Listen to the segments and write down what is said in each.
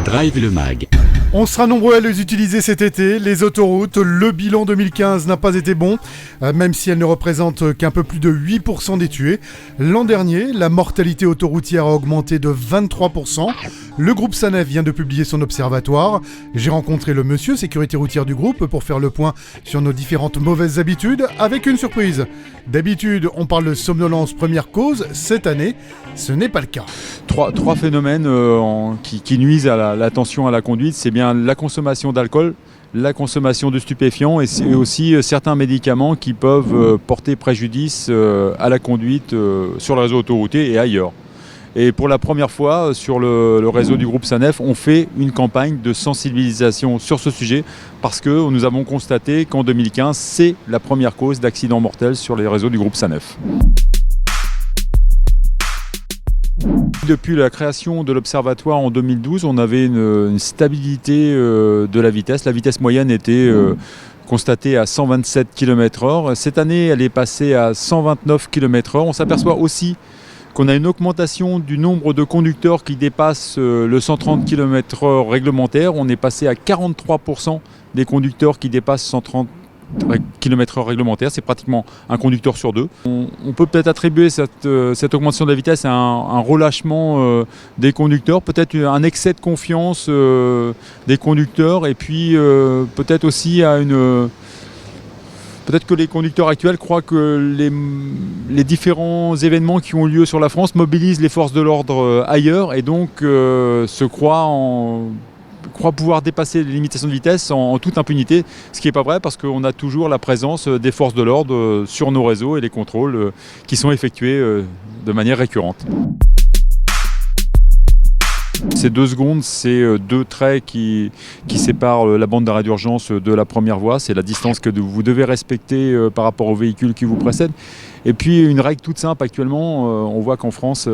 Drive le Mag. On sera nombreux à les utiliser cet été, les autoroutes. Le bilan 2015 n'a pas été bon, même si elle ne représente qu'un peu plus de 8% des tués. L'an dernier, la mortalité autoroutière a augmenté de 23%. Le groupe SANEF vient de publier son observatoire. J'ai rencontré le monsieur sécurité routière du groupe pour faire le point sur nos différentes mauvaises habitudes, avec une surprise. D'habitude, on parle de somnolence première cause. Cette année, ce n'est pas le cas. Trois phénomènes qui nuisent à l'attention à la conduite, c'est bien la consommation d'alcool, la consommation de stupéfiants et aussi certains médicaments qui peuvent porter préjudice à la conduite sur le réseau autoroutier et ailleurs. Et pour la première fois sur le réseau du groupe SANEF, on fait une campagne de sensibilisation sur ce sujet parce que nous avons constaté qu'en 2015, c'est la première cause d'accidents mortels sur les réseaux du groupe SANEF. Depuis la création de l'observatoire en 2012, on avait une stabilité de la vitesse. La vitesse moyenne était constatée à 127 km/h. Cette année, elle est passée à 129 km/h. On s'aperçoit aussi qu'on a une augmentation du nombre de conducteurs qui dépassent le 130 km/h réglementaire. On est passé à 43% des conducteurs qui dépassent 130 km/h réglementaire, c'est pratiquement un conducteur sur deux. On peut peut-être attribuer cette augmentation de la vitesse à un relâchement des conducteurs, peut-être un excès de confiance des conducteurs et puis peut-être aussi à peut-être que les conducteurs actuels croient que les différents événements qui ont lieu sur la France mobilisent les forces de l'ordre ailleurs et donc se croient pouvoir dépasser les limitations de vitesse en toute impunité, ce qui n'est pas vrai parce qu'on a toujours la présence des forces de l'ordre sur nos réseaux et les contrôles qui sont effectués de manière récurrente. Ces 2 secondes, c'est 2 traits qui séparent la bande d'arrêt d'urgence de la première voie. C'est la distance que vous devez respecter par rapport au véhicule qui vous précède. Et puis une règle toute simple actuellement, on voit qu'en France,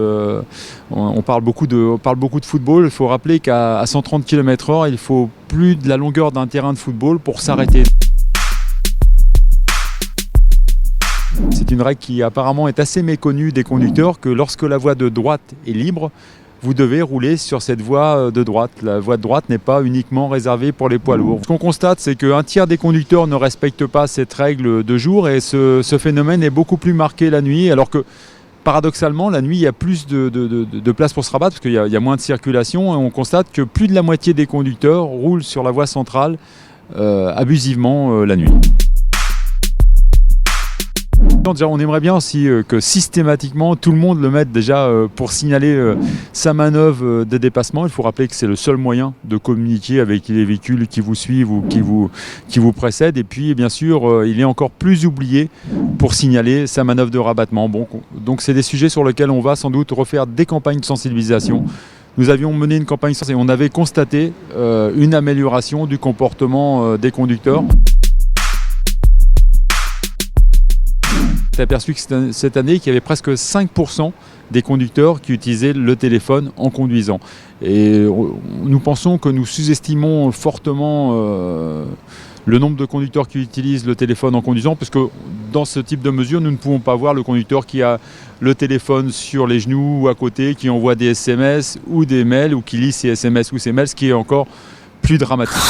on parle beaucoup de football. Il faut rappeler qu'à 130 km/h, il faut plus de la longueur d'un terrain de football pour s'arrêter. C'est une règle qui apparemment est assez méconnue des conducteurs, que lorsque la voie de droite est libre, vous devez rouler sur cette voie de droite. La voie de droite n'est pas uniquement réservée pour les poids lourds. Ce qu'on constate, c'est qu'un tiers des conducteurs ne respectent pas cette règle de jour et ce phénomène est beaucoup plus marqué la nuit, alors que paradoxalement, la nuit, il y a plus de place pour se rabattre parce qu'il y a moins de circulation et on constate que plus de la moitié des conducteurs roulent sur la voie centrale abusivement la nuit. Déjà, on aimerait bien aussi que systématiquement tout le monde le mette déjà pour signaler sa manœuvre de dépassement. Il faut rappeler que c'est le seul moyen de communiquer avec les véhicules qui vous suivent ou qui vous précèdent. Et puis bien sûr, il est encore plus oublié pour signaler sa manœuvre de rabattement. Bon, donc c'est des sujets sur lesquels on va sans doute refaire des campagnes de sensibilisation. Nous avions mené une campagne et on avait constaté une amélioration du comportement des conducteurs. On s'est aperçu que cette année, qu'il y avait presque 5% des conducteurs qui utilisaient le téléphone en conduisant. Et nous pensons que nous sous-estimons fortement le nombre de conducteurs qui utilisent le téléphone en conduisant, parce que dans ce type de mesure, nous ne pouvons pas voir le conducteur qui a le téléphone sur les genoux ou à côté, qui envoie des SMS ou des mails, ou qui lit ses SMS ou ses mails, ce qui est encore plus dramatique.